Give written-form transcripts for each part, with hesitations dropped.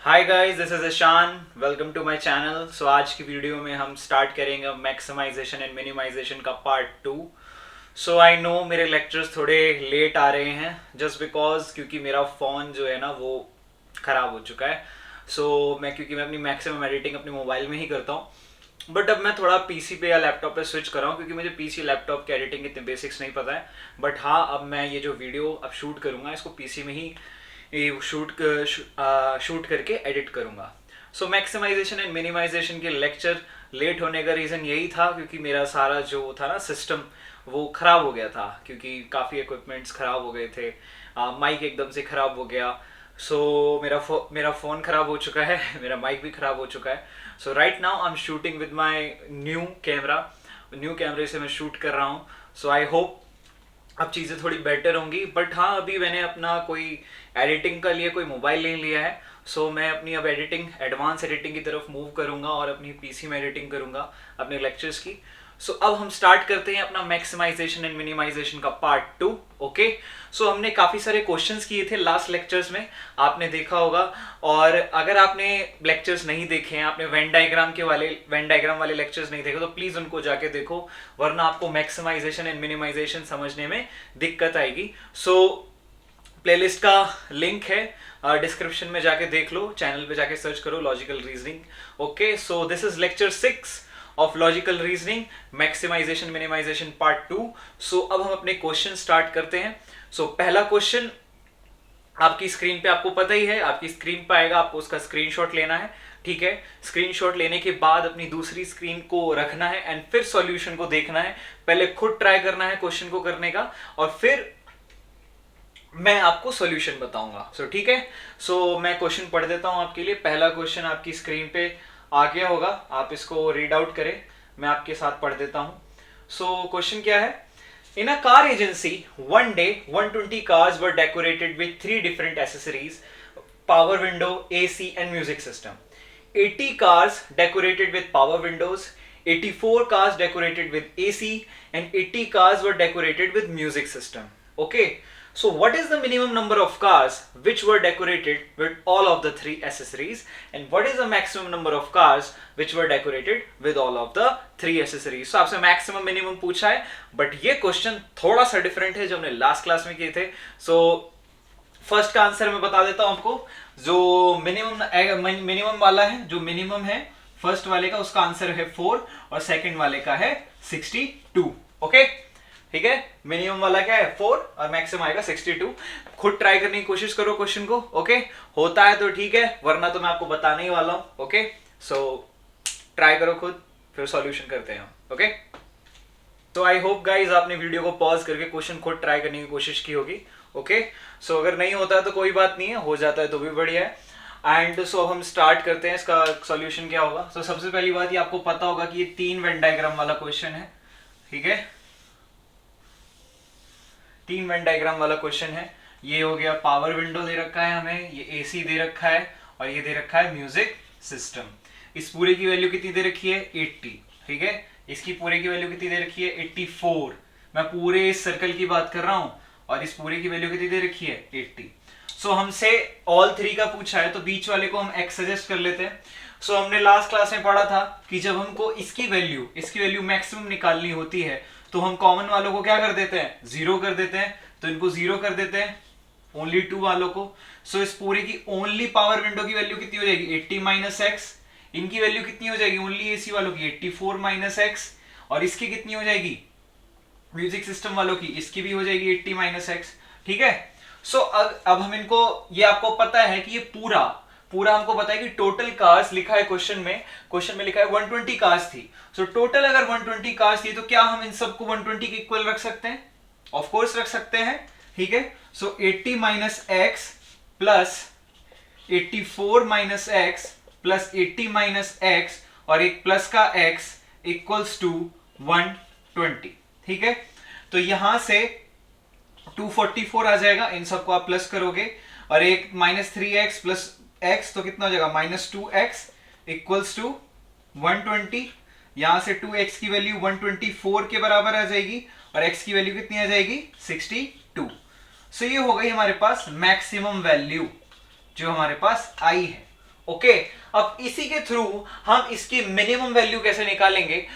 Hi guys, this is Ishan. Welcome to my channel. So आज की video में हम स्टार्ट करेंगे मैक्सिमाइजेशन एंड मिनिमाइजेशन का पार्ट 2। सो आई नो मेरे लेक्चर्स थोड़े लेट आ रहे हैं जस्ट बिकॉज क्योंकि मेरा फ़ोन जो है ना वो ख़राब हो चुका है। क्योंकि मैं अपनी मैक्सिमम एडिटिंग अपने मोबाइल में ही करता हूँ, बट अब मैं थोड़ा पीसी पे या लैपटॉप पे स्विच कर रहा हूँ क्योंकि मुझे पीसी लैपटॉप की एडिटिंग इतने बेसिक्स नहीं पता है। बट हाँ, अब मैं ये जो वीडियो अब शूट करूँगा इसको पीसी में ही ये शूट करके एडिट करूँगा। सो मैक्सिमाइजेशन एंड मिनिमाइजेशन के लेक्चर लेट होने का रीज़न यही था क्योंकि मेरा सारा जो था ना सिस्टम वो ख़राब हो गया था, क्योंकि काफ़ी इक्विपमेंट्स ख़राब हो गए थे। माइक एकदम से ख़राब हो गया। मेरा फ़ोन ख़राब हो चुका है मेरा माइक भी ख़राब हो चुका है। So right now I am shooting with my new कैमरे से मैं शूट कर रहा हूँ। सो आई होप अब चीज़ें थोड़ी बेटर होंगी। बट हाँ, अभी मैंने अपना कोई एडिटिंग का लिए कोई मोबाइल नहीं लिया है। मैं अपनी अब एडवांस एडिटिंग की तरफ मूव करूँगा और अपनी पीसी में एडिटिंग करूँगा अपने लेक्चर्स की। अब हम स्टार्ट करते हैं अपना मैक्सिमाइजेशन एंड मिनिमाइजेशन का पार्ट 2। ओके। हमने काफ़ी सारे क्वेश्चंस किए थे लास्ट लेक्चर्स में, आपने देखा होगा। और अगर आपने लेक्चर्स नहीं देखे हैं, आपने वेन डायग्राम वाले लेक्चर्स नहीं देखे, तो प्लीज़ उनको जाके देखो, वरना आपको मैक्सिमाइजेशन एंड मिनिमाइजेशन समझने में दिक्कत आएगी। प्लेलिस्ट का लिंक है डिस्क्रिप्शन में, जाके देख लो, चैनल पे जाके सर्च करो logical reasoning. Okay, so this is lecture 6 of logical reasoning, maximisation minimisation part 2। अब हम अपने क्वेश्चन स्टार्ट करते हैं। पहला क्वेश्चन आपकी स्क्रीन पे, आपको पता ही है, आपकी स्क्रीन पे आएगा, आपको उसका स्क्रीनशॉट लेना है। ठीक है, स्क्रीनशॉट लेने के बाद अपनी दूसरी स्क्रीन को रखना है एंड फिर सॉल्यूशन को देखना है। पहले खुद ट्राई करना है क्वेश्चन को करने का और फिर मैं आपको सॉल्यूशन बताऊंगा। ठीक है। मैं क्वेश्चन पढ़ देता हूं आपके लिए। पहला क्वेश्चन आपकी स्क्रीन पे आ गया होगा, आप इसको रीड आउट करें, मैं आपके साथ पढ़ देता हूं। क्वेश्चन क्या है? In a car agency, one day 120 cars were decorated with 3 different accessories: power window, AC and music system. 80 cars decorated with power windows, 84 cars decorated with AC and 80 cars were decorated with music system. Okay. So what is the minimum number of cars which were decorated with all of the 3 accessories, and what is the maximum number of cars which were decorated with all of the 3 accessories? So आपसे maximum minimum पूछा है, but ये question थोड़ा सा different है जो हमने last class में किए थे। फर्स्ट का आंसर मैं बता देता हूं आपको। जो मिनिमम वाला है, जो मिनिमम है फर्स्ट वाले का, उसका आंसर है 4 और सेकंड वाले का है 62। ओके, ठीक है। मिनिमम वाला क्या है 4 और मैक्सिमम आएगा 62। खुद ट्राई करने की कोशिश करो क्वेश्चन को। ओके, होता है तो ठीक है, वरना तो मैं आपको बताने ही वाला हूं। ओके, ट्राई करो खुद, फिर सॉल्यूशन करते हैं। ओके, आई होप गाइज आपने वीडियो को पॉज करके क्वेश्चन खुद ट्राई करने की कोशिश की होगी। ओके, अगर नहीं होता है तो कोई बात नहीं है, हो जाता है तो भी बढ़िया है। एंड हम स्टार्ट करते हैं। इसका सॉल्यूशन क्या होगा? सबसे पहली बात, ये आपको पता होगा कि ये 3 वेन डायग्राम वाला क्वेश्चन है। ठीक है, 3 वेन डायग्राम वाला क्वेश्चन है। ये हो गया, पावर विंडो दे रखा है हमें, ये एसी दे रखा है और ये दे रखा है म्यूजिक सिस्टम। इस पूरे की वैल्यू कितनी दे रखी है? 80। ठीक है, इसकी पूरे की वैल्यू कितनी दे रखी है? 84। मैं पूरे इस सर्कल की बात कर रहा हूं और इस पूरे की वैल्यू कितनी दे रखी है? 80। हमसे ऑल 3 का पूछा है तो बीच वाले को हम एक्स सजेस्ट कर लेते हैं। हमने लास्ट क्लास में पढ़ा था कि जब हमको इसकी वैल्यू मैक्सिमम निकालनी होती है तो हम कॉमन वालों को क्या कर देते हैं? 0 कर देते हैं। तो इनको 0 कर देते हैं, ओनली 2 वालों को। इस पूरे की ओनली पावर विंडो की वैल्यू कितनी हो जाएगी? 80 माइनस एक्स। इनकी वैल्यू कितनी हो जाएगी ओनली एसी वालों की? 84 माइनस एक्स। और इसकी कितनी हो जाएगी म्यूजिक सिस्टम वालों की? इसकी भी हो जाएगी 80 माइनस एक्स। ठीक है। अब हम इनको, ये आपको पता है कि ये पूरा हमको पता है कि टोटल कार्स लिखा है क्वेश्चन में लिखा है 120 कार्स थी। टोटल अगर 120 कार्स थी तो क्या हम इन सबको 120 के इक्वल रख सकते हैं? ऑफ कोर्स रख सकते हैं। ठीक है, 80 minus x plus 84 minus x plus 80 minus x और एक प्लस का x इक्वल्स टू 120। ठीक है, तो यहां से 244 आ जाएगा, इन सबको आप प्लस करोगे, और एक -3x प्लस x तो कितना हो जाएगा? -2x equals to 120। यहां से 2x की वैल्यू 124 के बराबर आ जाएगी और x की वैल्यू कितनी आ जाएगी? 62। ये हो गई हमारे पास मैक्सिमम वैल्यू जो हमारे पास आई है। ओके अब इसी के थ्रू हम इसकी मिनिमम वैल्यू कैसे निकालेंगे,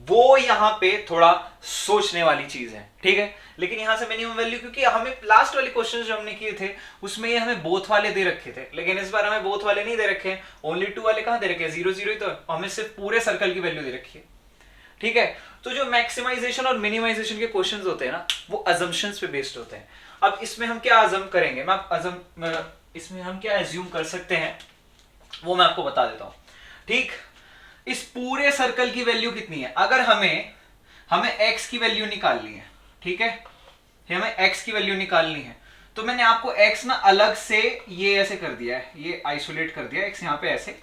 वो यहां पे थोड़ा सोचने वाली चीज है, ठीक है। लेकिन यहां से मिनिमम वैल्यू, क्योंकि हमें लास्ट वाले क्वेश्चन जो हमने किए थे उसमें ये हमें बोथ वाले दे रखे थे, लेकिन इस बार हमें बोथ वाले नहीं दे रखे हैं, ओनली 2 वाले कहां दे रखे हैं, 0 0 ही, तो हमें सिर्फ पूरे सर्कल की वैल्यू दे रखी है, ठीक है। तो जो मैक्सिमाइजेशन और मिनिमाइजेशन के क्वेश्चंस होते हैं ना, वो अजम्पशंस पे बेस्ड होते हैं। अब इसमें हम क्या अजम करेंगे, इसमें हम क्या एज्यूम कर सकते हैं वो मैं आपको बता देता हूं, ठीक। इस पूरे सर्कल की वैल्यू कितनी है, अगर हमें x की वैल्यू निकालनी है, ठीक है, हमें x की वैल्यू निकालनी है, तो मैंने आपको x ना अलग से ये ऐसे कर दिया है, ये आइसोलेट कर दिया x यहां पे ऐसे।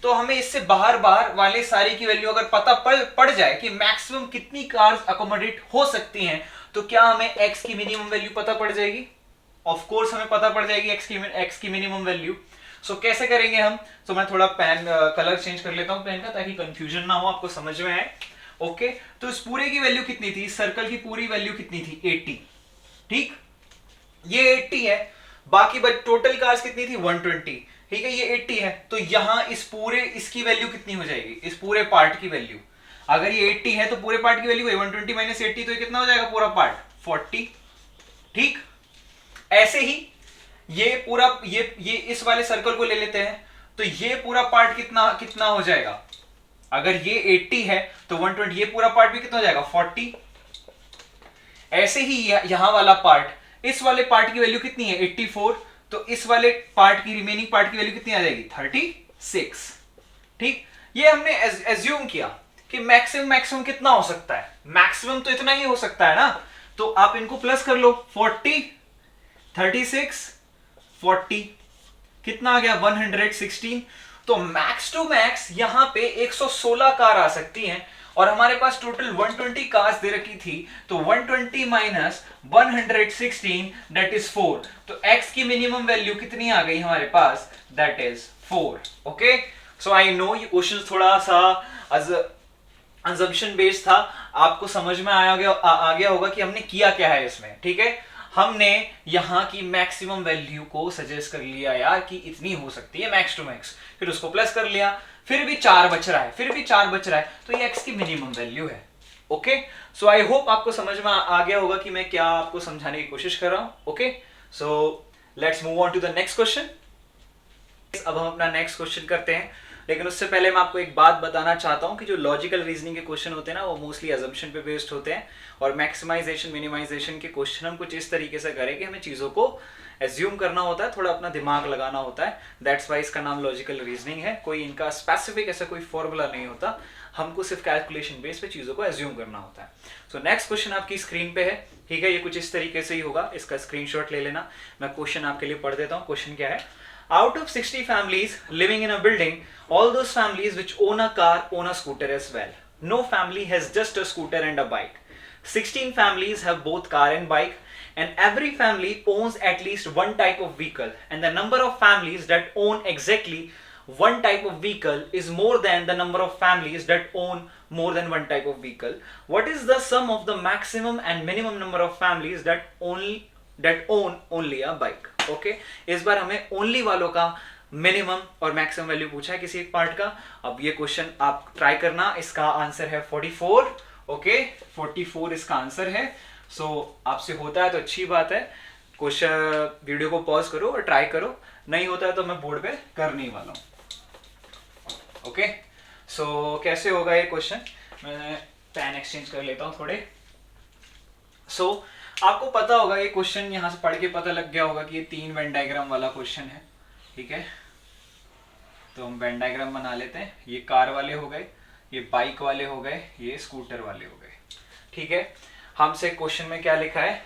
तो हमें इससे बाहर बाहर वाले सारी की वैल्यू अगर पता पड़ जाए कि मैक्सिमम कितनी कार्स अकोमोडेट हो सकती हैं, तो क्या हमें x की मिनिमम वैल्यू पता पड़ जाएगी, ऑफ कोर्स हमें पता पड़ जाएगी x की मिनिमम वैल्यू। सो कैसे करेंगे हम, तो मैं थोड़ा पेन कलर चेंज कर लेता हूं पेन का, ताकि कंफ्यूजन ना हो, आपको समझ में आए। ओके तो इस पूरे की वैल्यू कितनी थी, सर्कल की पूरी वैल्यू कितनी थी, 80, ठीक, ये 80 है, बाकी टोटल कार्स कितनी थी 120, ठीक है, ये 80 है, तो यहां इस पूरे इसकी वैल्यू कितनी हो जाएगी, इस पूरे पार्ट की वैल्यू, अगर ये 80 है तो पूरे पार्ट की वैल्यू 120 माइनस 80, तो ये कितना हो जाएगा पूरा पार्ट 40, ठीक। ऐसे ही ये पूरा ये इस वाले सर्कल को ले लेते हैं, तो ये पूरा पार्ट कितना कितना हो जाएगा, अगर ये 80 है तो 120, ये पूरा पार्ट भी कितना हो जाएगा 40। ऐसे ही यहां वाला पार्ट, इस वाले पार्ट की वैल्यू कितनी है 84, तो इस वाले पार्ट की रिमेनिंग पार्ट की वैल्यू कितनी आ जाएगी 36, ठीक। ये हमने एज्यूम किया कि मैक्सिमम कितना हो सकता है, मैक्सिमम तो इतना ही हो सकता है ना, तो आप इनको प्लस कर लो, 40 36 40 कितना आ गया 116, तो मैक्स टू मैक्स यहां पे 116 कार आ सकती हैं, और हमारे पास टोटल 120 कार्स दे रखी थी, तो 120 माइनस 116 दैट इज 4, तो x की मिनिमम वैल्यू कितनी आ गई हमारे पास, that is 4। Okay so I know ये क्वेश्चन थोड़ा सा असम्पशन बेस्ड था, आपको समझ में आ गया होगा कि हमने किया क्या है इसमें, ठीक है। हमने यहां की मैक्सिमम वैल्यू को सजेस्ट कर लिया यार कि इतनी हो सकती है मैक्स टू मैक्स, फिर उसको प्लस कर लिया, फिर भी 4 बच रहा है, तो ये x की मिनिमम वैल्यू है। ओके सो आई होप आपको समझ में आ गया होगा कि मैं क्या आपको समझाने की कोशिश कर रहा हूं। Okay so let's move on to the next question. अब हम अपना नेक्स्ट क्वेश्चन करते हैं, लेकिन उससे पहले मैं आपको एक बात बताना चाहता हूं कि जो लॉजिकल रीजनिंग के क्वेश्चन होते हैं ना, वो मोस्टली अजम्पशन पे बेस्ड होते हैं, और मैक्सिमाइजेशन मिनिमाइजेशन के क्वेश्चन हम कुछ इस तरीके से करें कि हमें चीज़ों को एज्यूम करना होता है, थोड़ा अपना दिमाग लगाना होता है, दैट्स वाई इसका नाम लॉजिकल रीजनिंग है। कोई इनका स्पेसिफिक ऐसा कोई फॉर्मूला नहीं होता, हमको सिर्फ कैलकुलेशन बेस पे चीज़ों को एज्यूम करना होता है। सो नेक्स्ट क्वेश्चन आपकी स्क्रीन पे है, ठीक है, ये कुछ इस तरीके से ही होगा, इसका स्क्रीनशॉट ले लेना। मैं क्वेश्चन आपके लिए पढ़ देता हूँ। क्वेश्चन क्या है, out of 60 families living in a building, all those families which own a car own a scooter as well. No family has just a scooter and a bike. 16 families have both car and bike, and every family owns at least one type of vehicle, and the number of families that own exactly one type of vehicle is more than the number of families that own more than one type of vehicle. What is the sum of the maximum and minimum number of families that own only a bike? Okay इस बार हमें only वालों का minimum और maximum value पूछा है किसी एक part का। अब ये क्वेश्चन आप ट्राई करना, इसका आंसर है 44। ओके 44 इसका आंसर है। सो आपसे होता है तो अच्छी बात है, क्वेश्चन वीडियो को पॉज करो और ट्राई करो, नहीं होता है तो मैं बोर्ड पे करने वाला हूं। ओके सो कैसे होगा ये क्वेश्चन, मैं पेन एक्सचेंज कर लेता हूं थोड़े। सो आपको पता होगा ये क्वेश्चन, यहां से पढ़ के पता लग गया होगा कि ये 3 वेन डायग्राम वाला क्वेश्चन है, ठीक है। तो हम वेन डायग्राम बना लेते हैं, ये कार वाले हो गए, ये बाइक वाले हो गए, ये स्कूटर वाले हो गए, ठीक है। हमसे क्वेश्चन में क्या लिखा है,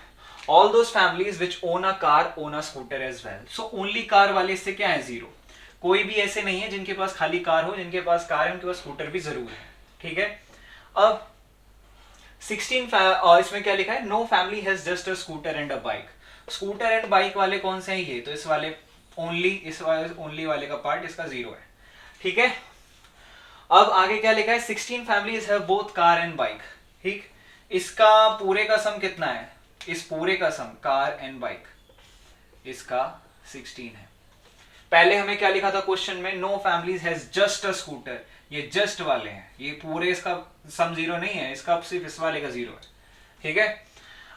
all those families which own a car own a scooter as well. So only car वाले इससे क्या है 0, कोई भी ऐसे नहीं है जिनके पास खाली कार हो, जिनके पास कार है उनके पास स्कूटर भी जरूर है, ठीक है। अब 16 और इसमें क्या लिखा है, no family has just a scooter and a bike. Scooter and bike वाले कौन से हैं ये, तो इस वाले ओनली वाले का पार्ट इसका 0 है, ठीक है। अब आगे क्या लिखा है, 16 families have both car and bike, ठीक। इसका पूरे का सम कितना है, इस पूरे का सम कार एंड बाइक इसका 16 है। पहले हमें क्या लिखा था क्वेश्चन में, no families has just a scooter, ये जस्ट वाले हैं, ये पूरे इसका सम जीरो नहीं है, इसका सिर्फ इस वाले का जीरो है, ठीक है।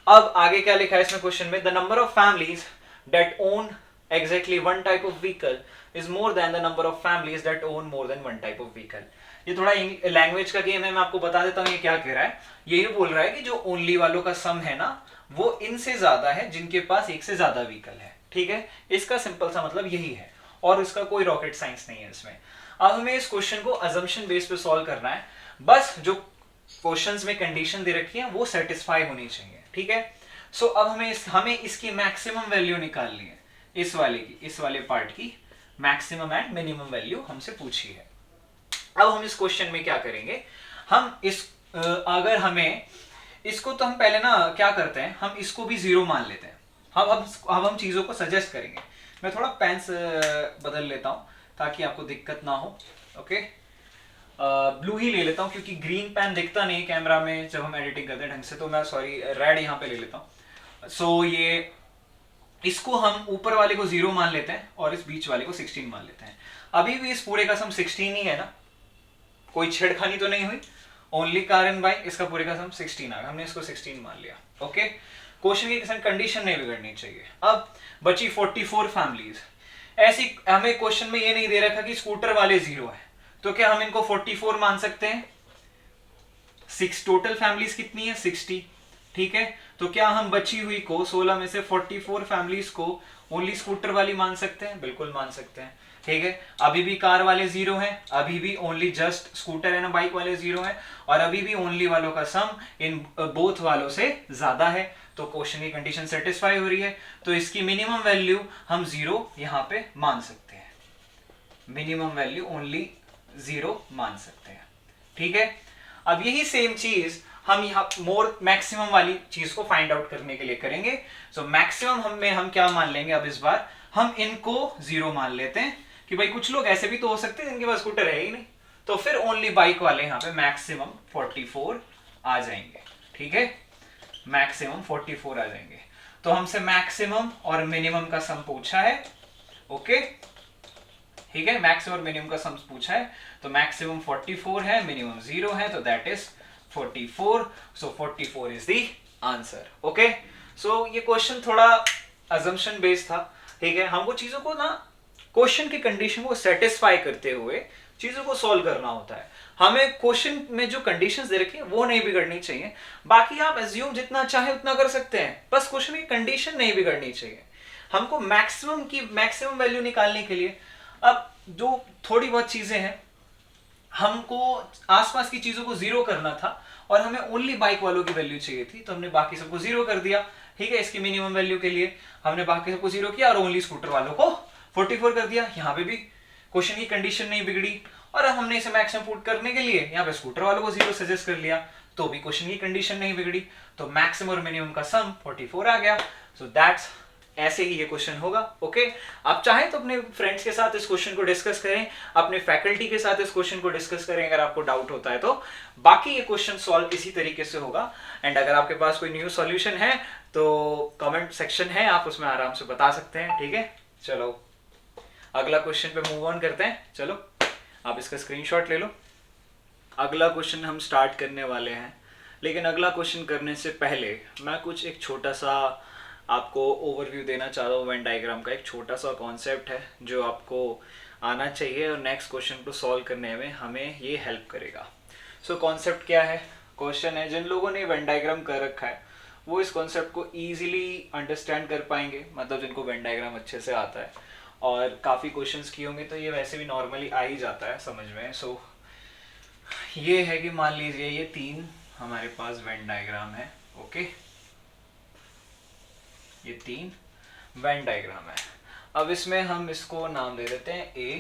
अब आगे क्या लिखा है इसमें क्वेश्चन में, the number of families that own exactly one type of vehicle is more than the number of families that own more than one type of vehicle. ये थोड़ा लैंग्वेज का गेम है, मैं आपको बता देता हूँ ये क्या कह रहा है। ये बोल रहा है कि जो ओनली वालों का सम है ना, वो इनसे ज्यादा है जिनके पास एक से ज्यादा व्हीकल है, ठीक है। इसका सिंपल सा मतलब यही है, और इसका कोई रॉकेट साइंस नहीं है इसमें। अब हमें इस क्वेश्चन को अजम्पशन बेस पे सॉल्व करना है, बस जो क्वेश्चंस में कंडीशन दे रखी है वो सेटिस्फाई होनी चाहिए, ठीक है। सो अब हमें इसकी मैक्सिमम वैल्यू निकालनी है, इस वाले की, इस वाले पार्ट की मैक्सिमम एंड मिनिमम वैल्यू हमसे पूछी है। अब हम इस क्वेश्चन में क्या करेंगे, हम इस अगर हमें इसको, तो हम पहले ना क्या करते हैं, हम इसको भी जीरो मान लेते हैं। अब हम चीजों को सजेस्ट करेंगे। मैं थोड़ा पेन बदल लेता हूं ताकि आपको दिक्कत ना हो, ओके। ब्लू ही ले लेता हूं क्योंकि ग्रीन पेन दिखता नहीं कैमरा में जब हम एडिटिंग करते हैं ढंग से, तो मैं सॉरी रेड यहाँ पे ले लेता हूँ। सो ये इसको हम ऊपर वाले को जीरो मान लेते हैं और इस बीच वाले को 16 मान लेते हैं। अभी भी इस पूरे का सम 16 ही है ना, कोई छेड़खानी तो नहीं हुई, ओनली कारण बाय इसका पूरे का सम 16 आ गया, हमने इसको 16 मान लिया, ओके। क्वेश्चन की कंडीशन नहीं बिगड़नी चाहिए। अब बची 44 फैमिलीज। ऐसी हमें क्वेश्चन में ये नहीं दे रखा कि स्कूटर वाले जीरो है, तो क्या हम इनको 44 मान सकते हैं? 6 टोटल फैमिलीज कितनी है? 60, ठीक है। तो क्या हम बची हुई को 16 में से 44 फैमिलीज को ओनली स्कूटर वाली मान सकते हैं? बिल्कुल मान सकते हैं, ठीक है। अभी भी कार वाले जीरो हैं, अभी भी ओनली जस्ट स्कूटर है ना बाइक वाले जीरो हैं, और अभी भी ओनली वालों का सम इन बोथ वालों से ज्यादा है, तो क्वेश्चन की कंडीशन सेटिस्फाई हो रही है। तो इसकी मिनिमम वैल्यू हम जीरो यहां पे मान सकते हैं, मिनिमम वैल्यू ओनली जीरो मान सकते हैं, ठीक है। अब यही सेम चीज हम यहाँ मैक्सिमम वाली चीज को फाइंड आउट करने के लिए करेंगे। सो मैक्सिमम हम क्या मान लेंगे, अब इस बार हम इनको जीरो मान लेते हैं कि भाई कुछ लोग ऐसे भी तो हो सकते हैं जिनके पास स्कूटर है ही नहीं, तो फिर ओनली बाइक वाले यहाँ पे मैक्सिमम 44 आ जाएंगे, ठीक है। मैक्सिमम 44 आ जाएंगे। तो हमसे मैक्सिमम और मिनिमम का सम पूछा है, ओके, ठीक है। मैक्सिमम और मिनिमम का सम पूछा है, तो मैक्सिमम 44 है, मिनिमम 0 है, तो that is 44। So 44 is the answer, okay. So ये क्वेश्चन थोड़ा अजम्पशन बेस्ड था, ठीक है। हमको चीजों को ना क्वेश्चन की कंडीशन को सेटिस्फाई करते हुए चीजों को सॉल्व करना होता है। हमें क्वेश्चन में जो कंडीशंस दे रखी है वो नहीं बिगड़नी चाहिए, बाकी आप एज्यूम जितना चाहे उतना कर सकते हैं, बस क्वेश्चन की कंडीशन नहीं बिगड़नी चाहिए। हमको मैक्सिमम वैल्यू निकालने के लिए अब जो थोड़ी बहुत चीजें हैं, हमको आसपास की चीजों को जीरो करना था और हमें ओनली बाइक वालों की वैल्यू चाहिए थी, तो हमने बाकी सबको जीरो कर दिया, ठीक है। इसकी मिनिमम वैल्यू के लिए हमने बाकी सबको जीरो किया और ओनली स्कूटर वालों को 44 कर दिया। यहाँ पे भी क्वेश्चन की कंडीशन नहीं बिगड़ी, और अब हमने इसे मैक्सिमम पुट करने के लिए यहाँ पे स्कूटर वालों को जीरो सजेस्ट कर लिया, तो भी क्वेश्चन की कंडीशन नहीं बिगड़ी, तो मैक्सिमम और मिनिमम का सम 44 आ गया। सो दैट्स ऐसे ही ये क्वेश्चन होगा, ओके। आप चाहें तो अपने फ्रेंड्स के साथ इस क्वेश्चन को डिस्कस करें, अपने फैकल्टी के साथ इस क्वेश्चन को डिस्कस करें अगर आपको डाउट होता है तो। बाकी ये क्वेश्चन सॉल्व इसी तरीके से होगा, एंड अगर आपके पास कोई न्यू सॉल्यूशन है तो कमेंट सेक्शन है, आप उसमें आराम से बता सकते हैं, ठीक है। चलो अगला क्वेश्चन पे मूव ऑन करते हैं। चलो आप इसका स्क्रीनशॉट ले लो। अगला क्वेश्चन हम स्टार्ट करने वाले हैं, लेकिन अगला क्वेश्चन करने से पहले मैं कुछ एक छोटा सा आपको ओवरव्यू देना चाह रहा हूँ। वेन डायग्राम का एक छोटा सा कॉन्सेप्ट है जो आपको आना चाहिए और नेक्स्ट क्वेश्चन को सॉल्व करने में हमें ये हेल्प करेगा। सो कॉन्सेप्ट क्या है? क्वेश्चन है, जिन लोगों ने वेन डायग्राम कर रखा है वो इस कॉन्सेप्ट को ईजिली अंडरस्टैंड कर पाएंगे, मतलब जिनको वेन डायग्राम अच्छे से आता है और काफ़ी क्वेश्चंस किए होंगे तो ये वैसे भी नॉर्मली आ ही जाता है समझ में। सो ये है कि मान लीजिए ये 3 हमारे पास वेन डायग्राम है, ओके। ये 3 वेन डायग्राम है। अब इसमें हम इसको नाम दे देते हैं A,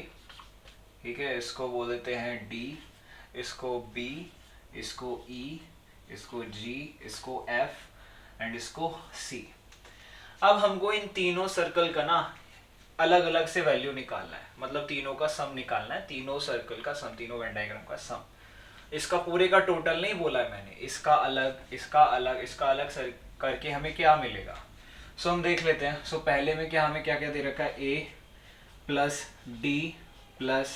ठीक है, इसको बोल देते हैं D, इसको B, इसको E, इसको G, इसको F एंड इसको C। अब हमको इन तीनों सर्कल का ना अलग अलग से वैल्यू निकालना है, मतलब तीनों का सम निकालना है, तीनों सर्कल का सम, तीनों वेन डायग्राम का सम। इसका पूरे का टोटल नहीं बोला है मैंने, इसका अलग, इसका अलग, इसका अलग करके हमें क्या मिलेगा। सो हम देख लेते हैं। सो पहले में क्या हमें क्या क्या दे रखा है, A, plus D plus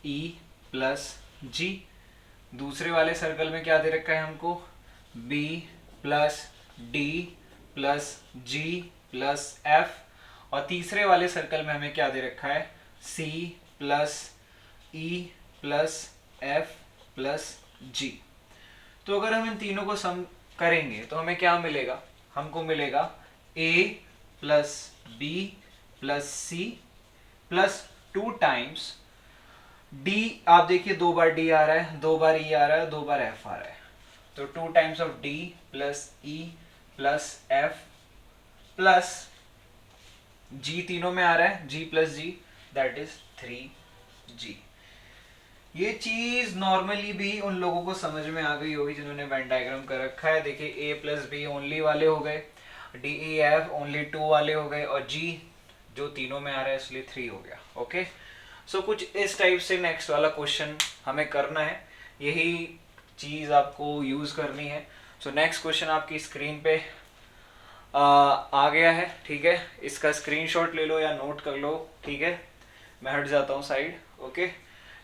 E plus G. दूसरे वाले सर्कल में क्या दे रखा है हमको, B plus D plus G plus F, और तीसरे वाले सर्कल में हमें क्या दे रखा है, C plus E plus F plus G. तो अगर हम इन तीनों को सम करेंगे तो हमें क्या मिलेगा, हमको मिलेगा a plus B plus C plus 2 times d। आप देखिए 2 बार d आ रहा है, 2 बार e आ रहा है, 2 बार f आ रहा है, तो 2 times of d plus e plus f plus g तीनों में आ रहा है, g plus g, that is 3g। ये चीज नॉर्मली भी उन लोगों को समझ में आ गई होगी जिन्होंने वेन डायग्राम कर रखा है। देखिए a प्लस बी ओनली वाले हो गए, डी ई एफ ओनली 2 वाले हो गए, और g जो तीनों में आ रहा है इसलिए 3 हो गया। ओके, सो कुछ इस टाइप से नेक्स्ट वाला क्वेश्चन हमें करना है, यही चीज आपको यूज करनी है। सो नेक्स्ट क्वेश्चन आपकी स्क्रीन पे आ गया है, ठीक है, इसका स्क्रीनशॉट ले लो या नोट कर लो, ठीक है। मैं हट जाता हूँ साइड। ओके,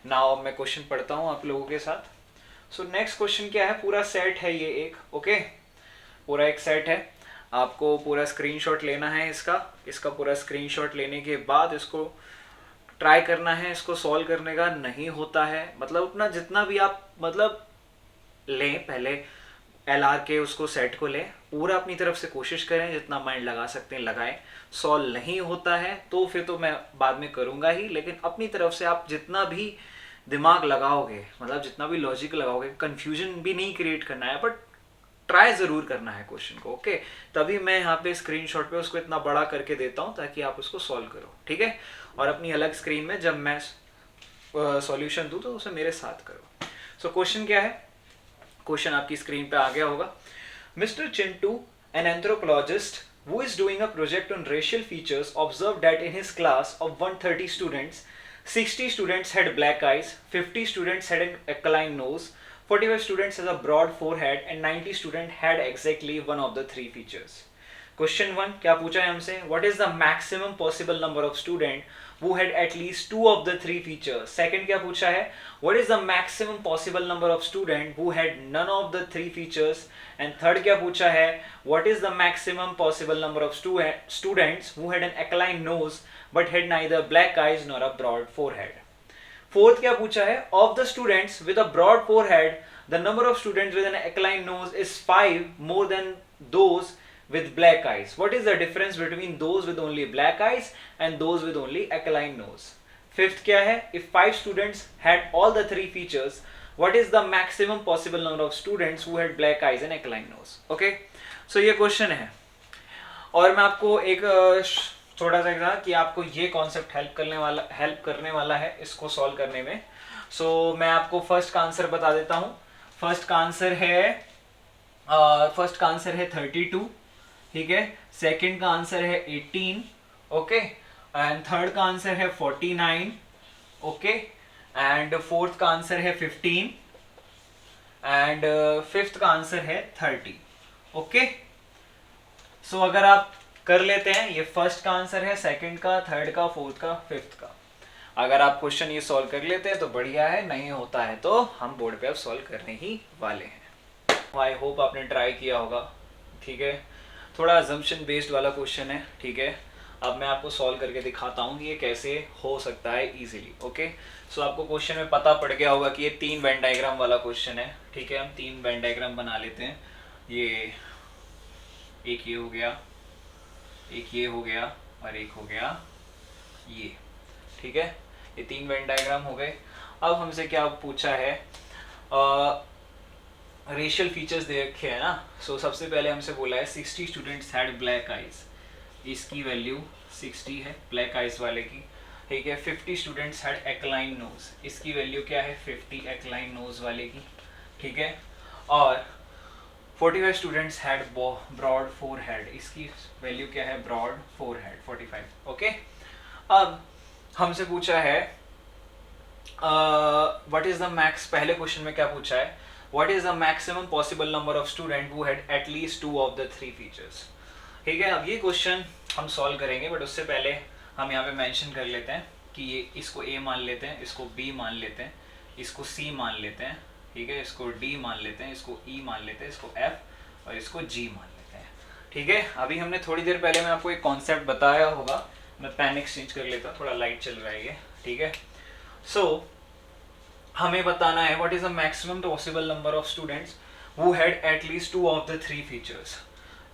नाउ मैं क्वेश्चन पढ़ता हूँ आप लोगों के साथ। सो नेक्स्ट क्वेश्चन क्या है, पूरा सेट है ये एक, ओके, पूरा एक सेट है, आपको पूरा स्क्रीनशॉट लेना है इसका पूरा स्क्रीनशॉट लेने के बाद इसको ट्राई करना है, इसको सॉल्व करने का। नहीं होता है मतलब अपना जितना भी आप मतलब लें, पहले LR के उसको सेट को लें, पूरा अपनी तरफ से कोशिश करें, जितना माइंड लगा सकते हैं लगाएं। सॉल्व नहीं होता है तो फिर तो मैं बाद में करूँगा ही, लेकिन अपनी तरफ से आप जितना भी दिमाग लगाओगे, मतलब जितना भी लॉजिक लगाओगे, कंफ्यूजन भी नहीं क्रिएट करना है, बट ट्राई ज़रूर करना है क्वेश्चन को। ओके, तभी मैं यहाँ पे स्क्रीनशॉट पे उसको इतना बड़ा करके देता हूँ ताकि आप उसको सॉल्व करो, ठीक है। और अपनी अलग स्क्रीन में जब मैं सॉल्यूशन दूँ तो उसे मेरे साथ करो। सो क्वेश्चन क्या है, क्वेश्चन आपकी स्क्रीन पे आ गया होगा। Mister Chintu, an anthropologist who is doing a project on racial features, observed that in his class of 130 students, 60 students had black eyes, 50 students had an aquiline nose, 45 students has a broad forehead, and 90 students had exactly one of the 3 features. Question 1 क्या पूछा है हमसे, what is the maximum possible number of students who had at least 2 of the 3 features. Second क्या पूछा है, what is the maximum possible number of students who had none of the 3 features. And third क्या पूछा है, what is the maximum possible number of students who had an aquiline nose but had neither black eyes nor a broad forehead. Fourth क्या पूछा है, of the students with a broad forehead, the number of students with an aquiline nose is 5 more than those with black eyes. What is the difference between those with only black eyes and those with only aquiline nose? Fifth क्या है, if 5 students had all the 3 features, what is the maximum possible number of students who had black eyes and aquiline nose? Okay, so ये question है, और मैं आपको एक थोड़ा सा एग्जाम कि आपको ये कॉन्सेप्ट हेल्प करने वाला है इसको सॉल्व करने में। सो मैं आपको फर्स्ट का आंसर बता देता हूँ। फर्स्ट का आंसर है 32, ठीक है। सेकंड का आंसर है 18, ओके, एंड थर्ड का आंसर है 49, ओके, एंड फोर्थ का आंसर है 15, एंड फिफ्थ का आंसर है 30, ओके। सो अगर आप कर लेते हैं, ये फर्स्ट का आंसर है, सेकंड का, थर्ड का, फोर्थ का, फिफ्थ का। अगर आप क्वेश्चन ये सॉल्व कर लेते हैं तो बढ़िया है, नहीं होता है तो हम बोर्ड पे अब सॉल्व करने ही वाले हैं। आई होप आपने ट्राई किया होगा, ठीक है। थोड़ा अजम्पशन बेस्ड वाला क्वेश्चन है, ठीक है। अब मैं आपको सॉल्व करके दिखाता हूँ कि ये कैसे हो सकता है इजीली, ओके। सो आपको क्वेश्चन में पता पड़ गया होगा कि ये 3 वेन डायग्राम वाला क्वेश्चन है, ठीक है। हम 3 वेन डायग्राम बना लेते हैं। ये एक ये हो गया, एक ये हो गया, और एक हो गया ये, ठीक है। ये 3 वेन डायग्राम हो गए। अब हमसे क्या पूछा है, रेशियल फीचर्स दे रखे हैं ना। सो सबसे पहले हमसे बोला है 60 स्टूडेंट्स हैड ब्लैक आइज, इसकी वैल्यू 60 है ब्लैक आइज वाले की, ठीक है। 50 स्टूडेंट्स हैड एक्लाइन नोज, इसकी वैल्यू क्या है 50 एक्लाइन नोज वाले की, ठीक है। और 45 स्टूडेंट्स हैड ब्रॉड फोरहेड, इसकी वैल्यू क्या है ब्रॉड फोरहेड 45, ओके। अब हमसे पूछा है व्हाट इज द मैक्स, पहले क्वेश्चन में क्या पूछा है, what is the maximum possible number of student who had at least 2 of the 3 features, ठीक है। अब ये क्वेश्चन हम सॉल्व करेंगे, बट उससे पहले हम यहाँ पे मेंशन कर लेते हैं कि ये इसको A मान लेते हैं, इसको B मान लेते हैं, इसको C मान लेते हैं, ठीक है, इसको D मान लेते हैं, इसको E मान लेते हैं, इसको F और इसको G मान लेते हैं, ठीक है। अभी हमने थोड़ी देर पहले मैं आपको एक कॉन्सेप्ट बताया होगा, मैं पेन एक्सचेंज कर लेता हूँ, थोड़ा लाइट चल रहा है ये, ठीक है। सो हमें बताना है what is the maximum possible number of students who had at least 2 of the 3 features.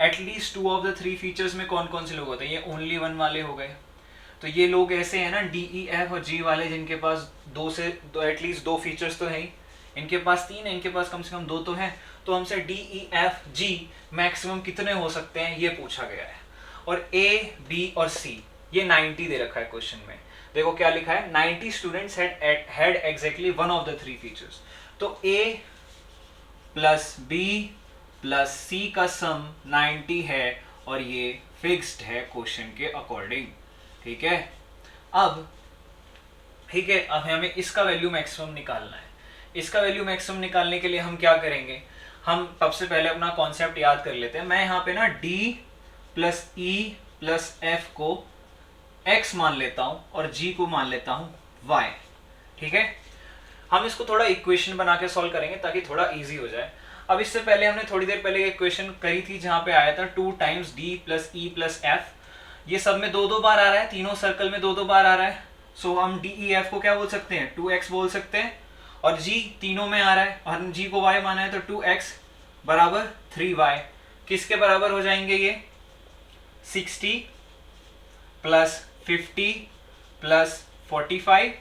At least 2 of the 3 features में कौन कौन से लोग होते हैं? ये ओनली वन वाले हो गए, तो ये लोग ऐसे हैं ना DEF और G वाले, जिनके पास दो से दो एटलीस्ट 2 फीचर्स तो है ही, इनके पास 3 है, इनके पास कम से कम 2 तो है। तो हमसे DEF G मैक्सिमम कितने हो सकते हैं ये पूछा गया है। और A B और C ये 90 दे रखा है क्वेश्चन में। देखो क्या लिखा है, 90 students had exactly one of the 3 features. तो A plus B plus C का सम 90 है और ये फिक्स्ड है क्वेश्चन के अकॉर्डिंग, ठीक है। अब ठीक है, अब हमें इसका वैल्यू मैक्सिमम निकालना है। इसका वैल्यू मैक्सिमम निकालने के लिए हम क्या करेंगे, हम सबसे पहले अपना कॉन्सेप्ट याद कर लेते हैं। मैं यहाँ पे ना D plus E plus F को x मान लेता हूं और g को मान लेता हूं y, ठीक है। हम इसको थोड़ा इक्वेशन बना के सॉल्व करेंगे ताकि थोड़ा इजी हो जाए। अब इससे पहले हमने थोड़ी देर पहले एक इक्वेशन करी थी जहां पे आया था 2 times d plus e plus f। ये सब में 2-2 बार आ रहा है, तीनों सर्कल में 2-2 बार आ रहा है। सो हम DEF को क्या बोल सकते हैं, 2x बोल सकते हैं। और g तीनों में आ रहा है और g को y माना है, तो 2x बराबर 3y किसके बराबर हो जाएंगे ये, 60 प्लस 50 प्लस 45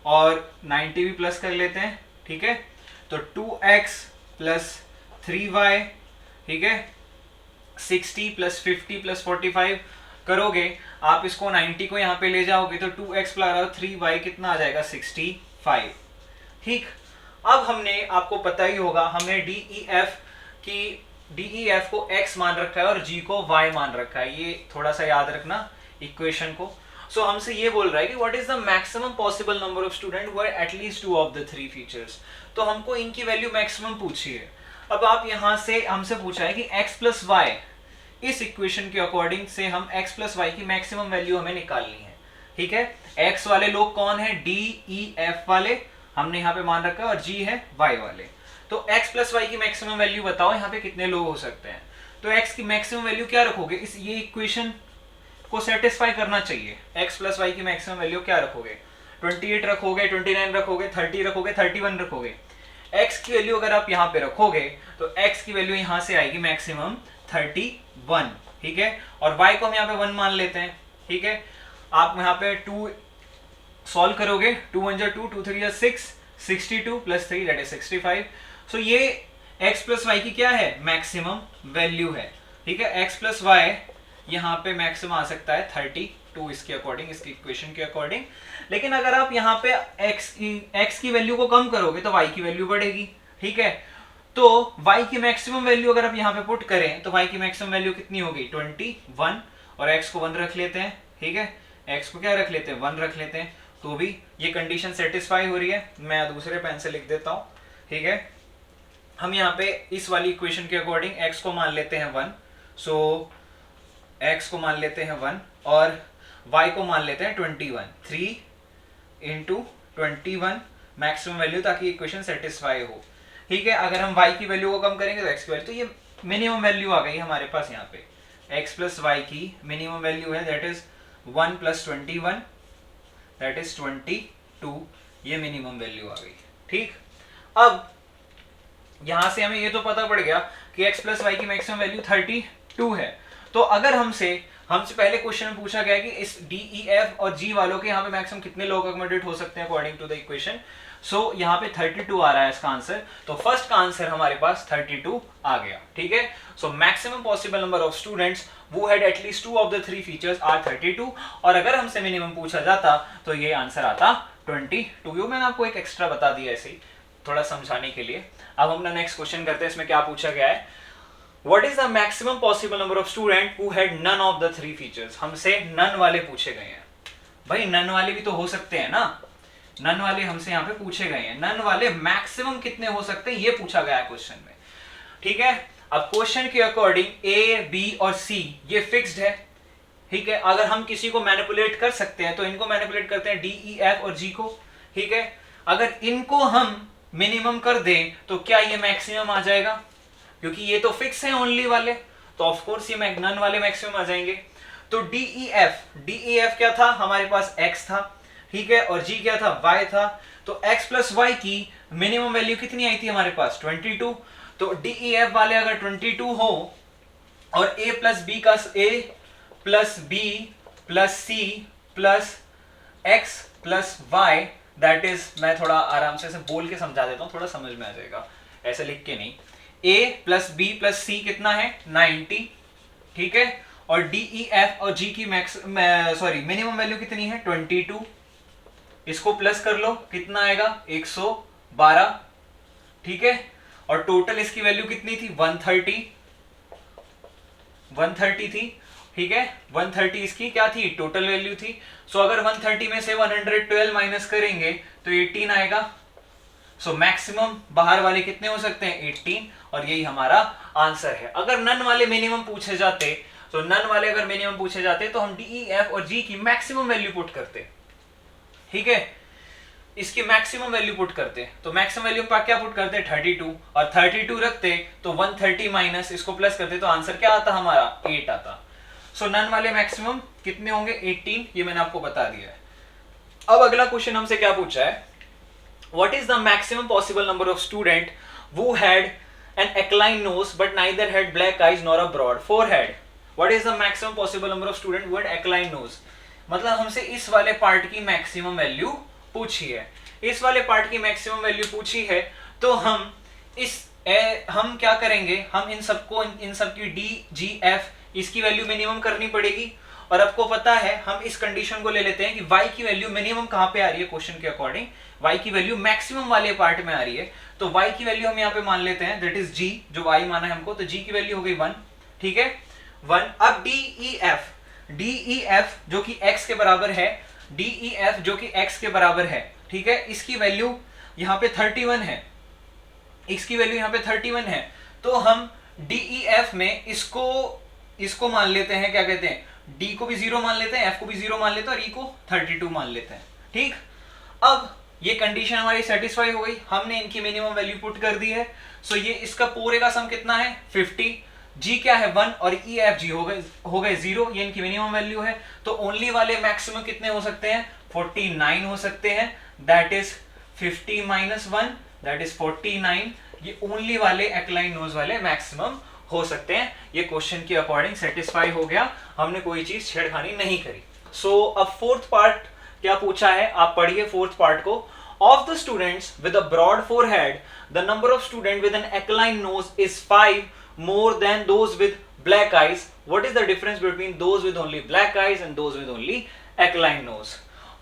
और 90 भी प्लस कर लेते हैं, ठीक है। तो 2x प्लस 3y, ठीक है, 60 प्लस 50 प्लस 45 करोगे आप, इसको 90 को यहाँ पे ले जाओगे तो 2x प्लस 3y कितना आ जाएगा, 65, ठीक। अब हमने, आपको पता ही होगा, हमने DEF को x मान रखा है और g को y मान रखा है, ये थोड़ा सा याद रखना इक्वेशन को। सो हमसे ये बोल रहा है कि what is the maximum possible number of student who have at least 2 of the 3 features. तो हमको इनकी वैल्यू मैक्सिमम पूछी है। अब आप यहां से हमसे पूछा है कि x प्लस वाई, इस इक्वेशन के अकॉर्डिंग से हम x प्लस वाई की मैक्सिमम वैल्यू हमें निकालनी है, ठीक है। x वाले लोग कौन है, DEF वाले हमने यहाँ पे मान रखा है और g है y वाले। तो x प्लस वाई की मैक्सिमम वैल्यू बताओ यहाँ पे कितने लोग हो सकते हैं। तो x की मैक्सिमम वैल्यू क्या रखोगे, इस ये इक्वेशन को सेटिस्फाई करना चाहिए। x प्लस वाई की मैक्सिमम वैल्यू क्या रखोगे, 28 रखोगे, 29 रखोगे, 30 रखोगे, 31 रखोगे। x की वैल्यू अगर आप यहाँ पे रखोगे तो x की वैल्यू यहाँ से आएगी मैक्सिमम 31, ठीक है। और y को हम यहाँ पे 1 मान लेते हैं, ठीक है। आप यहाँ पे 2 सॉल्व करोगे, 2 1 जा 2, 2 3 जा 6, 62 प्लस 3 दैट इज 65। सो ये x प्लस वाई की क्या है, मैक्सिमम वैल्यू है, ठीक है। x प्लस वाई यहाँ पे मैक्सिमम आ सकता है 32 इसके अकॉर्डिंग, इसकी इक्वेशन के अकॉर्डिंग। लेकिन अगर आप यहाँ पे x की वैल्यू को कम करोगे तो y की वैल्यू बढ़ेगी, ठीक है। तो y की मैक्सिमम वैल्यू अगर आप यहाँ पे पुट करें तो y की मैक्सिमम वैल्यू कितनी होगी, 21, और x को 1 रख लेते हैं, ठीक है। x को क्या रख लेते हैं, 1 रख लेते हैं, तो भी ये कंडीशन सेटिस्फाई हो रही है। मैं दूसरे पेन से लिख देता हूँ, ठीक है। हम यहाँ पे इस वाली इक्वेशन के अकॉर्डिंग x को मान लेते हैं 1, सो x को मान लेते हैं 1 और y को मान लेते हैं 21, 3 इंटू 21 मैक्सिमम वैल्यू, ताकि इक्वेशन सेटिस्फाई हो, ठीक है। अगर हम y की वैल्यू को कम करेंगे तो x की वैल्यू, तो ये मिनिमम वैल्यू आ गई हमारे पास। यहाँ पे x प्लस वाई की मिनिमम वैल्यू है, that is 1 plus 21 that is 22, ये मिनिमम वैल्यू आ गई, ठीक। अब यहां से हमें ये तो पता पड़ गया कि x प्लस वाई की मैक्सिमम वैल्यू 32 है। तो अगर हमसे पहले क्वेश्चन में पूछा गया कि इस DEF और G वालों के यहाँ पे मैक्सिमम कितने लोग अकोमोडेट हो सकते हैं अकॉर्डिंग टू द इक्वेशन, सो यहाँ पे 32 आ रहा है इसका आंसर। तो फर्स्ट का आंसर हमारे पास 32 आ गया, ठीक है। So maximum possible number of students वो had at least 2 of the 3 features are 32, और अगर हमसे मिनिमम पूछा जाता तो ये आंसर आता 22। मैंने आपको एक एक्स्ट्रा बता दिया ऐसे ही थोड़ा समझाने के लिए। अब हम नेक्स्ट क्वेश्चन करते हैं, इसमें क्या पूछा गया है, What is the maximum possible number of students who had none of the 3 features? हमसे नन वाले पूछे गए हैं। भाई नन वाले भी तो हो सकते हैं ना, नन वाले हमसे यहाँ पे पूछे गए हैं। नन वाले मैक्सिमम कितने हो सकते हैं ये पूछा गया है क्वेश्चन में, ठीक है। अब क्वेश्चन के अकॉर्डिंग A, B और C ये फिक्स्ड है, ठीक है, अगर हम किसी को मैनिपुलेट कर सकते हैं तो इनको मैनिपुलेट करते हैं, डी ई एफ और जी को। ठीक है, अगर इनको हम मिनिमम कर दें तो क्या ये मैक्सिमम आ जाएगा, क्योंकि ये तो फिक्स है ओनली वाले, तो ऑफ कोर्स ये नन वाले मैक्सिमम आ जाएंगे। तो डी ई एफ क्या था, हमारे पास x था, ठीक है, और g क्या था, y था। तो x प्लस वाई की मिनिमम वैल्यू कितनी आई थी हमारे पास, 22। तो डी ई एफ वाले अगर 22 हो और a प्लस बी का a plus B plus C plus X plus Y, that is, मैं थोड़ा आराम से बोल के समझा देता हूं, थोड़ा समझ में आ जाएगा, ऐसे लिख के नहीं। a प्लस बी प्लस सी कितना है, 90, ठीक है, और डी ई एफ और जी की मिनिमम वैल्यू कितनी है, 22। इसको प्लस कर लो, कितना आएगा, 112, ठीक है, और टोटल इसकी वैल्यू कितनी थी, 130 थी, ठीक है, 130 इसकी क्या थी, टोटल वैल्यू थी। सो अगर 130 में से 112 माइनस करेंगे तो 18 आएगा। सो मैक्सिमम बाहर वाले कितने हो सकते हैं, 18, और यही हमारा आंसर है। अगर नन वाले मिनिमम पूछे जाते, तो नन वाले अगर मिनिमम पूछे जाते तो हम डी ई एफ और जी की मैक्सिमम वैल्यू पुट करते, ठीक है, इसकी मैक्सिमम वैल्यू पुट करते, तो मैक्सिमम वैल्यू क्या पुट करते, 32, और 32 रखते तो 130 माइनस इसको प्लस करते तो आंसर क्या आता हमारा, 8 आता। सो नन वाले मैक्सिमम कितने होंगे, 18, ये मैंने आपको बता दिया है। अब अगला क्वेश्चन हमसे क्या पूछा है, what is the maximum possible number of student who had an aquiline nose but neither had black eyes nor a broad forehead? What is the maximum possible number of students who had aquiline nose? मतलब हमसे इस वाले part की maximum value पूछी है, इस वाले part की मैक्सिमम वैल्यू पूछी है, तो हम हम क्या करेंगे, हम इन सबकी डी जी एफ इसकी वैल्यू मिनिमम करनी पड़ेगी। और आपको पता है हम इस कंडीशन को ले लेते हैं कि y की वैल्यू मिनिमम कहां पे आ रही है, क्वेश्चन के अकॉर्डिंग y की वैल्यू मैक्सिमम वाले पार्ट में आ रही है, तो y की वैल्यू हम यहाँ पे मान लेते हैं, दैट इज g, जो y माना है हमको, तो g की वैल्यू हो गई 1, ठीक है, 1। अब डी ई एफ जो कि x के बराबर है, डी ई एफ जो कि x के बराबर है, ठीक है, इसकी वैल्यू यहाँ पे 31 है, इसकी वैल्यू यहाँ पे 31 है, तो हम डी ई एफ में इसको मान लेते हैं, क्या कहते हैं, d को भी 0 मान लेते हैं, f को भी 0 मान लेते हैं, और e को 32 मान लेते हैं, ठीक। अब ये कंडीशन हमारी सेटिस्फाई हो गई, हमने इनकी मिनिमम वैल्यू पुट कर दी है। सो ये इसका पूरे का सम कितना है, 50, g क्या है 1, और e f g हो गए 0, ये इनकी मिनिमम वैल्यू है। तो ओनली वाले मैक्सिमम कितने हो सकते हैं, 49 हो सकते हैं, that is 50 minus 1, that is 49। ये ओनली वाले एक्लाइन नोज वाले मैक्सिमम हो सकते हैं। ये क्वेश्चन के अकॉर्डिंग सेटिस्फाई हो गया, हमने कोई चीज छेड़खानी नहीं करी। सो अब फोर्थ पार्ट क्या पूछा है, आप पढ़िए फोर्थ पार्ट को। Of the students with a broad forehead the number of student with an aquiline nose is 5 more than those with black eyes. What is the difference between those with only black eyes and those with only aquiline nose.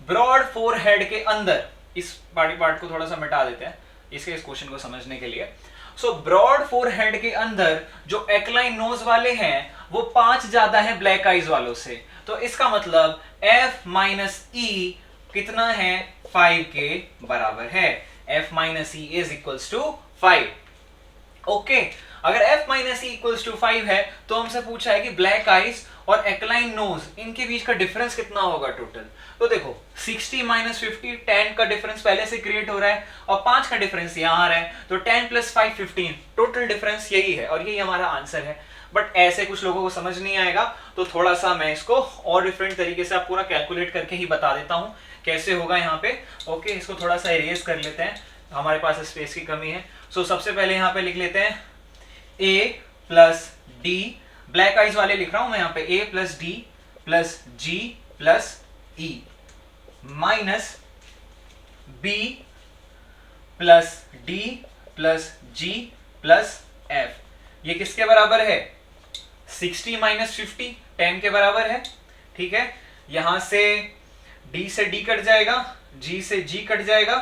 Broad forehead के अंदर, इस part को थोड़ा सा मिटा देते हैं इस क्वेश्चन को समझने के लिए। सो ब्रॉड फोरहेड के अंदर जो एक्लाइन नोज वाले हैं वो 5 ज्यादा है ब्लैक आईज वालों से, तो इसका मतलब f माइनस ई कितना है, 5 के बराबर है। f minus E is equals to 5। Okay, अगर f minus E equals to 5 है तो हमसे पूछा है कि ब्लैक आईज और एक्लाइन नोज इनके बीच का डिफरेंस कितना होगा टोटल। तो देखो 60 माइनस 50, 10 का डिफरेंस पहले से क्रिएट हो रहा है और 5 का डिफरेंस यहाँ आ रहा है, तो 10 प्लस 5 15, टोटल डिफरेंस यही है और यही हमारा आंसर है। बट ऐसे कुछ लोगों को समझ नहीं आएगा, तो थोड़ा सा मैं इसको और डिफरेंट तरीके से आप पूरा कैलकुलेट करके ही बता देता हूँ कैसे होगा यहाँ पे। ओके, इसको थोड़ा सा इरेज कर लेते हैं, हमारे पास स्पेस की कमी है। सो सबसे पहले यहाँ पे लिख लेते हैं a plus D, black eyes वाले लिख रहा हूं मैं यहाँ पे, a plus D plus g plus e minus b plus d plus g plus f। ये किसके बराबर है, 60 माइनस 50, 10 के बराबर है, ठीक है। यहां से d से d कट जाएगा, g से g कट जाएगा,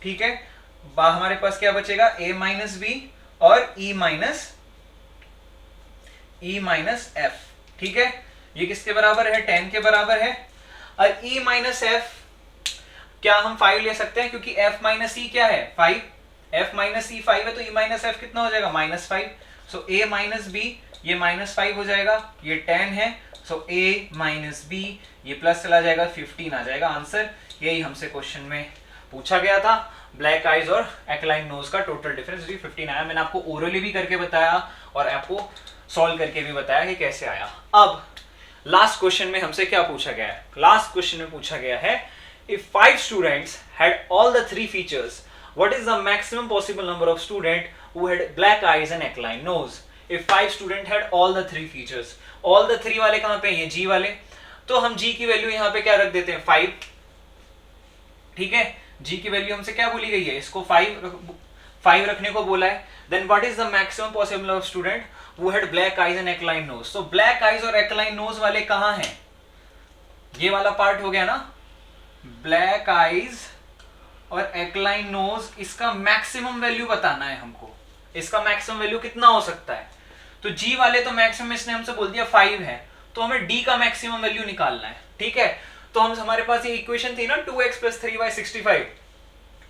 ठीक है। हमारे पास क्या बचेगा, a माइनस b और e माइनस f, ठीक है। ये किसके बराबर है, 10 के बराबर है। और e माइनस f क्या हम 5 ले सकते हैं, क्योंकि f माइनस e क्या है, 5, f माइनस e 5 है, तो e माइनस f कितना हो जाएगा, minus 5। So a minus b, ये माइनस 5 हो जाएगा, ये 10 है, सो ए माइनस बी, ये प्लस चला जाएगा, 15 आ जाएगा आंसर। यही हमसे क्वेश्चन में पूछा गया था। ब्लैक आइज और एक्लाइन नोज का टोटल डिफरेंस 15 आया। मैंने आपको ओरली भी करके बताया और आपको सॉल्व करके भी बताया कि कैसे आया। अब लास्ट क्वेश्चन में हमसे क्या पूछा गया है? लास्ट क्वेश्चन में पूछा गया है if 5 students had all the 3 features, what is the maximum possible number of students who had black eyes and aquiline nose? If 5 students had all the 3 features, all the 3 वाले कहां पे? ये G वाले, तो हम G की value यहां पे क्या रख देते हैं? 5। ठीक है, G की वैल्यू हमसे क्या बोली गई है? इसको 5 रखने को बोला है। Then what is the maximum possible number of student who had black eyes and aquiline nose? So black eyes और aquiline nose वाले कहां हैं? ये वाला पार्ट हो गया ना, ब्लैक आईज और एक्लाइन नोज, इसका मैक्सिमम वैल्यू बताना है हमको। इसका मैक्सिमम वैल्यू कितना हो सकता है? तो जी वाले तो मैक्सिमम इसने हमसे बोल दिया 5 है, तो हमें डी का मैक्सिमम वैल्यू निकालना है। ठीक है, तो हम हमारे पास ये इक्वेशन थी ना 2x + 3y 65,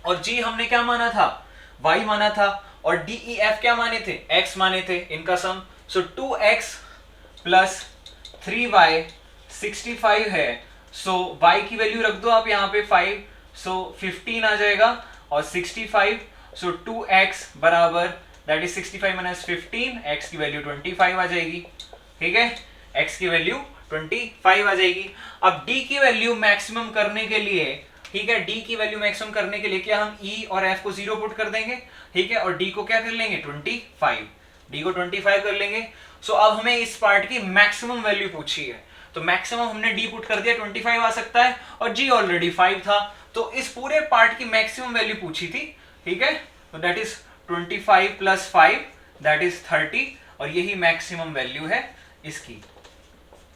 और जी हमने क्या माना था? y माना था, और डी ई एफ क्या माने थे? x माने थे, इनका सम। सो 2x + 3y 65 है। सो y की वैल्यू रख दो आप यहाँ पे 5, सो 15 आ जाएगा, और 65, सो 2x बराबर दैट इज 65 - 15, x की वैल्यू 25 आ जाएगी। ठीक है, x की वैल्यू 25 आ जाएगी। अब d की वैल्यू मैक्सिमम करने के लिए, ठीक है, d की वैल्यू मैक्सिमम करने के लिए क्या हम e और f को 0 पुट कर देंगे? ठीक है, और d को क्या कर लेंगे? 25, d को 25 कर लेंगे। सो अब हमें इस पार्ट की मैक्सिमम वैल्यू पूछी है, तो मैक्सिमम हमने d पुट कर दिया, 25 आ सकता है, और g ऑलरेडी 5 था, तो इस पूरे पार्ट की मैक्सिमम वैल्यू पूछी थी। ठीक है, तो दैट इज 25 + 5 दैट इज 30, और यही मैक्सिमम वैल्यू है इसकी,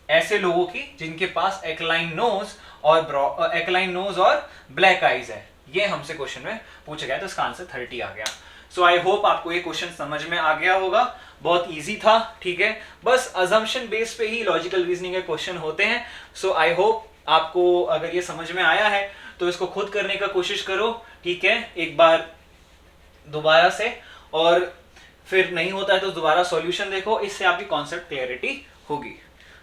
ऐसे लोगों की जिनके पास एक्लाइन नोज और ब्लैक आईज है। ये हमसे क्वेश्चन में पूछा गया, तो इसका आंसर 30 आ गया। सो आई होप आपको ये क्वेश्चन समझ में आ गया होगा। बहुत इजी था। ठीक है, बस अजम्पशन बेस पे ही लॉजिकल रीजनिंग के क्वेश्चन होते हैं। सो आई होप आपको अगर ये समझ में आया है तो इसको खुद करने का कोशिश करो। ठीक है, एक बार दोबारा से, और फिर नहीं होता है तो दोबारा सॉल्यूशन देखो, इससे आपकी कॉन्सेप्ट क्लैरिटी होगी।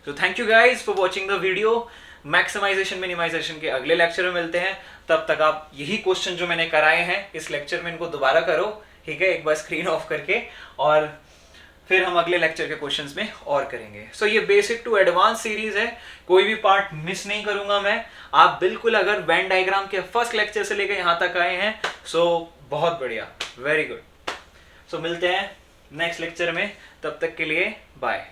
So thank you guys for watching the video. Maximisation minimisation के अगले लेक्चर में मिलते हैं। तब तक आप यही क्वेश्चन जो मैंने कराए हैं इस लेक्चर में, इनको दोबारा करो। ठीक है, एक बार स्क्रीन ऑफ करके, और फिर हम अगले लेक्चर के क्वेश्चंस में और करेंगे। सो ये बेसिक टू एडवांस सीरीज है, कोई भी पार्ट मिस नहीं करूंगा मैं। आप बिल्कुल अगर वेन डायग्राम के फर्स्ट लेक्चर से लेकर यहाँ तक आए हैं, सो बहुत बढ़िया, वेरी गुड। सो मिलते हैं नेक्स्ट लेक्चर में, तब तक के लिए बाय।